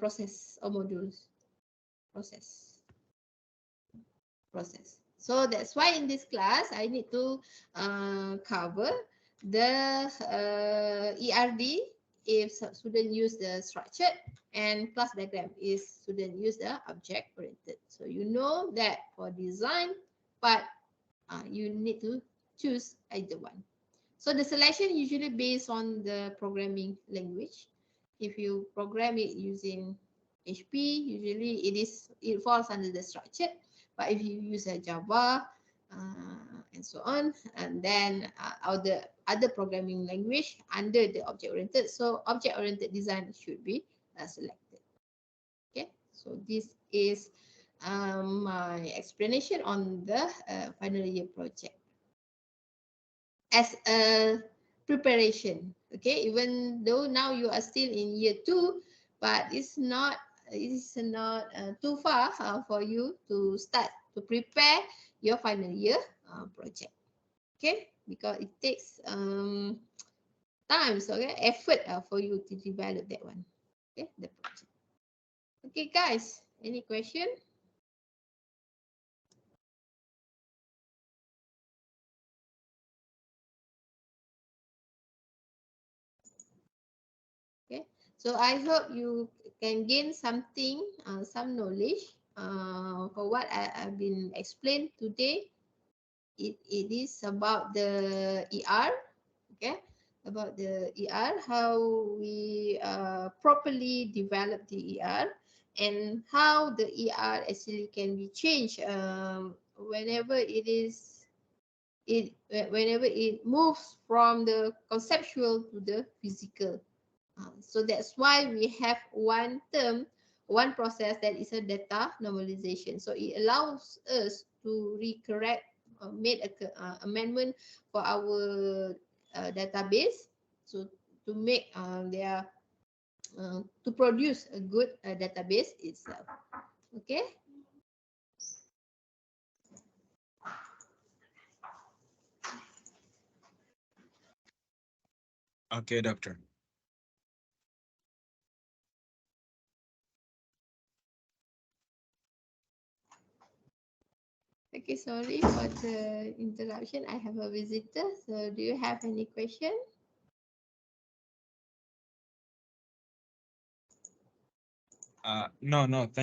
process or modules. Process. So that's why in this class I need to cover the ERD if student use the structured, and class diagram is student use the object oriented. So you know that for design part you need to choose either one. So the selection usually based on the programming language. If you program it using HP, usually it falls under the structured. But if you use a Java and so on, and then other programming language under the object-oriented, so object-oriented design should be selected. Okay, so this is my explanation on the final year project. As a preparation, okay, even though now you are still in year 2, but it's not too far for you to start to prepare your final year project. Okay, because it takes time, so okay, effort for you to develop that one. Okay, the project. Okay, guys, any question? Okay, so I hope you can gain something, some knowledge for what I've been explained today. It is about the ER, okay, about the ER, how we properly develop the ER, and how the ER actually can be changed whenever whenever it moves from the conceptual to the physical. So that's why we have one term, one process that is a data normalization. So it allows us to recorrect, made a amendment for our database, so to make to produce a good database itself. Okay. Okay, doctor. Okay, sorry for the interruption. I have a visitor. So do you have any question? No, thank